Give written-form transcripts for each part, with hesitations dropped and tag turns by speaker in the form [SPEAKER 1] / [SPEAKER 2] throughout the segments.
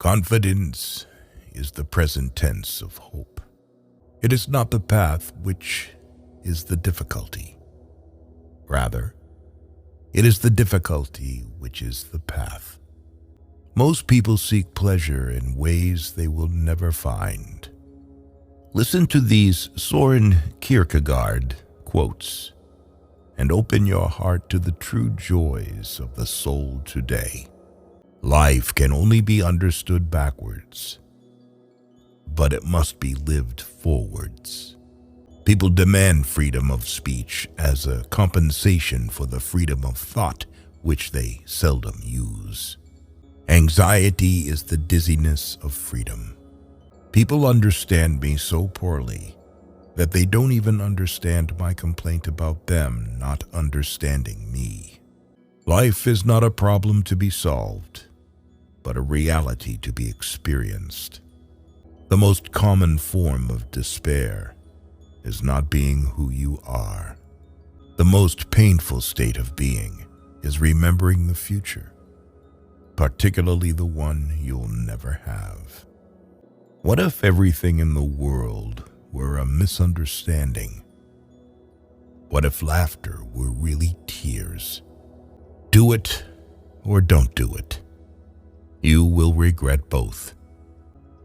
[SPEAKER 1] Confidence is the present tense of hope. It is not the path which is the difficulty. Rather, it is the difficulty which is the path. Most people seek pleasure in ways they will never find. Listen to these Soren Kierkegaard quotes and open your heart to the true joys of the soul today. Life can only be understood backwards, but it must be lived forwards. People demand freedom of speech as a compensation for the freedom of thought, which they seldom use. Anxiety is the dizziness of freedom. People understand me so poorly that they don't even understand my complaint about them not understanding me. Life is not a problem to be solved, but a reality to be experienced. The most common form of despair is not being who you are. The most painful state of being is remembering the future, particularly the one you'll never have. What if everything in the world were a misunderstanding? What if laughter were really tears? Do it or don't do it. You will regret both.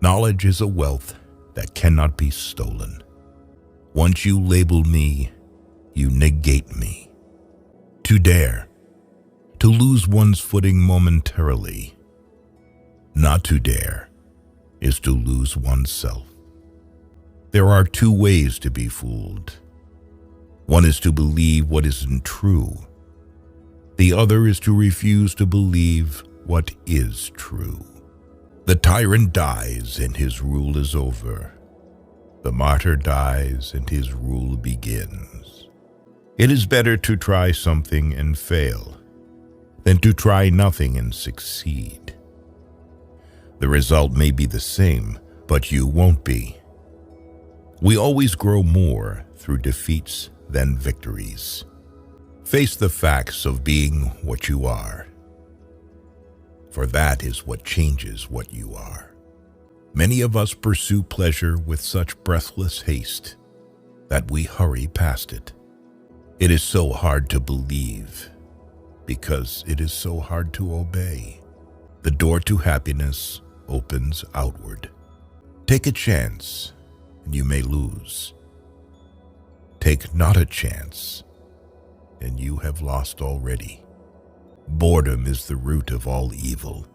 [SPEAKER 1] Knowledge is a wealth that cannot be stolen. Once you label me, you negate me. To dare, to lose one's footing momentarily. Not to dare is to lose oneself. There are two ways to be fooled. One is to believe what isn't true. The other is to refuse to believe what is true. The tyrant dies and his rule is over. The martyr dies and his rule begins. It is better to try something and fail than to try nothing and succeed. The result may be the same, but you won't be. We always grow more through defeats than victories. Face the facts of being what you are, for that is what changes what you are. Many of us pursue pleasure with such breathless haste that we hurry past it. It is so hard to believe because it is so hard to obey. The door to happiness opens outward. Take a chance and you may lose. Take not a chance and you have lost already. Boredom is the root of all evil,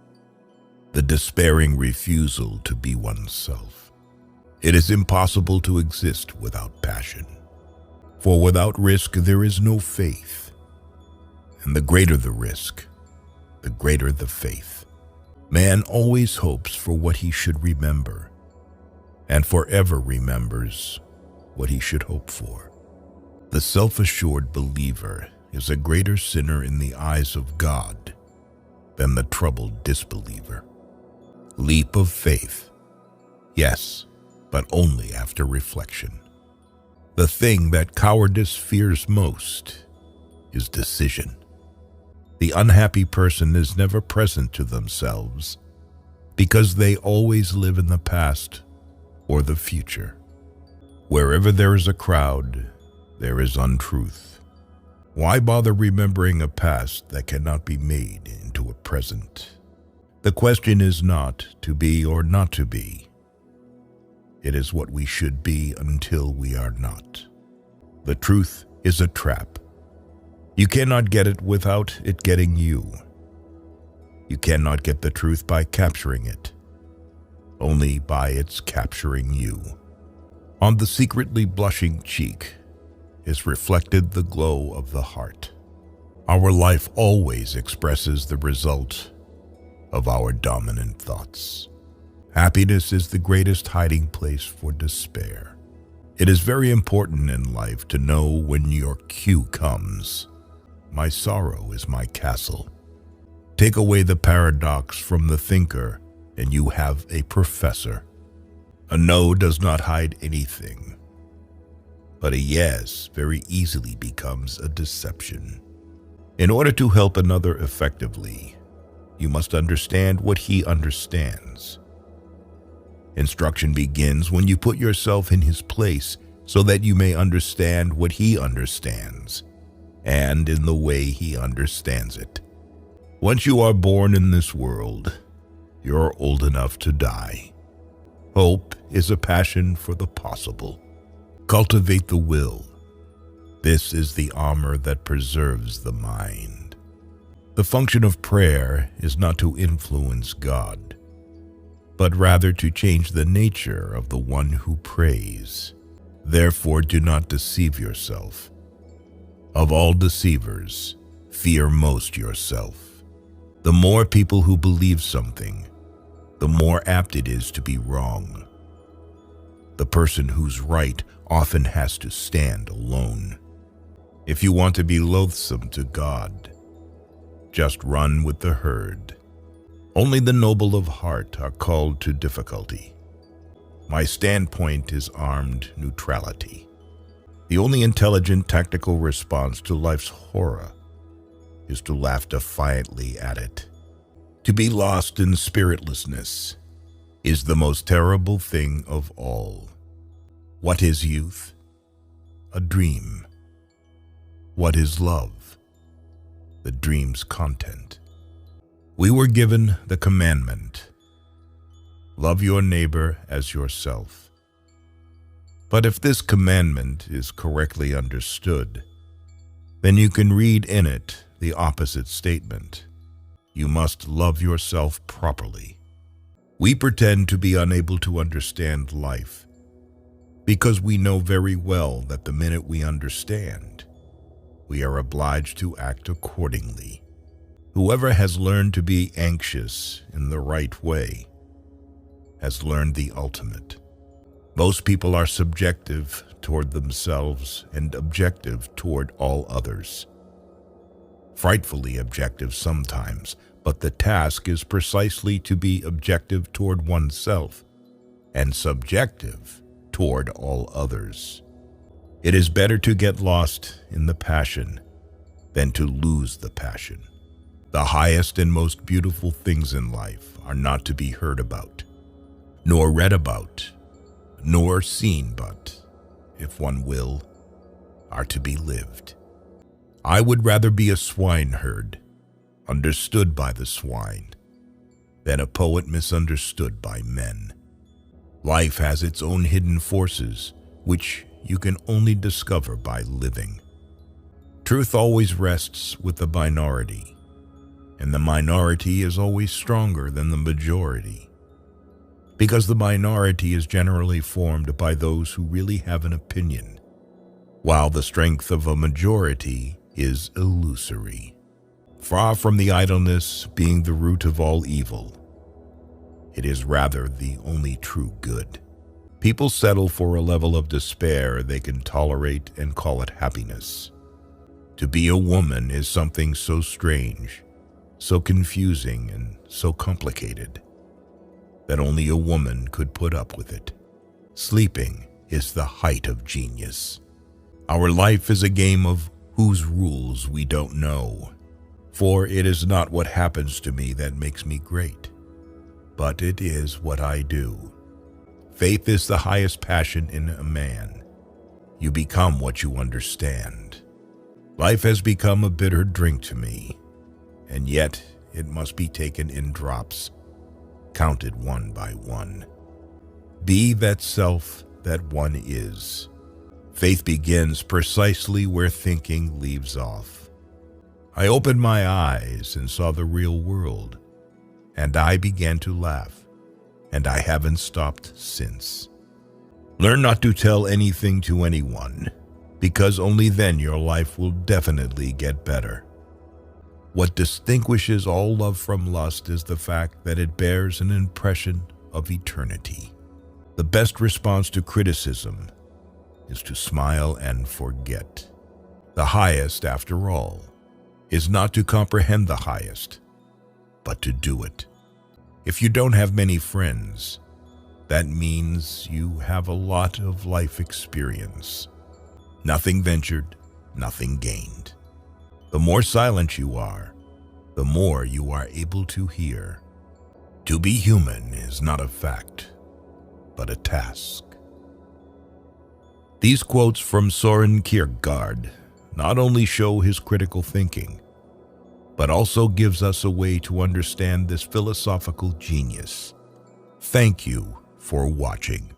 [SPEAKER 1] the despairing refusal to be oneself. It is impossible to exist without passion, for without risk there is no faith, and the greater the risk, the greater the faith. Man always hopes for what he should remember, and forever remembers what he should hope for. The self-assured believer is a greater sinner in the eyes of God than the troubled disbeliever. Leap of faith, yes, but only after reflection. The thing that cowardice fears most is decision. The unhappy person is never present to themselves because they always live in the past or the future. Wherever there is a crowd, there is untruth. Why bother remembering a past that cannot be made into a present? The question is not to be or not to be. It is what we should be until we are not. The truth is a trap. You cannot get it without it getting you. You cannot get the truth by capturing it, only by its capturing you. On the secretly blushing cheek is reflected the glow of the heart. Our life always expresses the result of our dominant thoughts. Happiness is the greatest hiding place for despair. It is very important in life to know when your cue comes. My sorrow is my castle. Take away the paradox from the thinker and you have a professor. A no does not hide anything, but a yes very easily becomes a deception. In order to help another effectively, you must understand what he understands. Instruction begins when you put yourself in his place so that you may understand what he understands, and in the way he understands it. Once you are born in this world, you're old enough to die. Hope is a passion for the possible. Cultivate the will. This is the armor that preserves the mind. The function of prayer is not to influence God, but rather to change the nature of the one who prays. Therefore, do not deceive yourself. Of all deceivers, fear most yourself. The more people who believe something, the more apt it is to be wrong. The person who's right often has to stand alone. If you want to be loathsome to God, just run with the herd. Only the noble of heart are called to difficulty. My standpoint is armed neutrality. The only intelligent tactical response to life's horror is to laugh defiantly at it. To be lost in spiritlessness is the most terrible thing of all. What is youth? A dream. What is love? The dream's content. We were given the commandment, love your neighbor as yourself. But if this commandment is correctly understood, then you can read in it the opposite statement. You must love yourself properly. We pretend to be unable to understand life because we know very well that the minute we understand, we are obliged to act accordingly. Whoever has learned to be anxious in the right way has learned the ultimate. Most people are subjective toward themselves and objective toward all others. Frightfully objective sometimes, but the task is precisely to be objective toward oneself and subjective toward all others. It is better to get lost in the passion than to lose the passion. The highest and most beautiful things in life are not to be heard about, nor read about, nor seen, but, if one will, are to be lived. I would rather be a swineherd, understood by the swine, than a poet misunderstood by men. Life has its own hidden forces, which you can only discover by living. Truth always rests with the minority, and the minority is always stronger than the majority, because the minority is generally formed by those who really have an opinion, while the strength of a majority is illusory. Far from the idleness being the root of all evil, it is rather the only true good. People settle for a level of despair they can tolerate and call it happiness. To be a woman is something so strange, so confusing, and so complicated that only a woman could put up with it. Sleeping is the height of genius. Our life is a game of whose rules we don't know, for it is not what happens to me that makes me great, but it is what I do. Faith is the highest passion in a man. You become what you understand. Life has become a bitter drink to me, and yet it must be taken in drops, counted one by one. Be that self that one is. Faith begins precisely where thinking leaves off. I opened my eyes and saw the real world, and I began to laugh, and I haven't stopped since. Learn not to tell anything to anyone, because only then your life will definitely get better. What distinguishes all love from lust is the fact that it bears an impression of eternity. The best response to criticism is to smile and forget. The highest, after all, is not to comprehend the highest, but to do it. If you don't have many friends, that means you have a lot of life experience. Nothing ventured, nothing gained. The more silent you are, the more you are able to hear. To be human is not a fact, but a task. These quotes from Soren Kierkegaard not only show his critical thinking, but also gives us a way to understand this philosophical genius. Thank you for watching.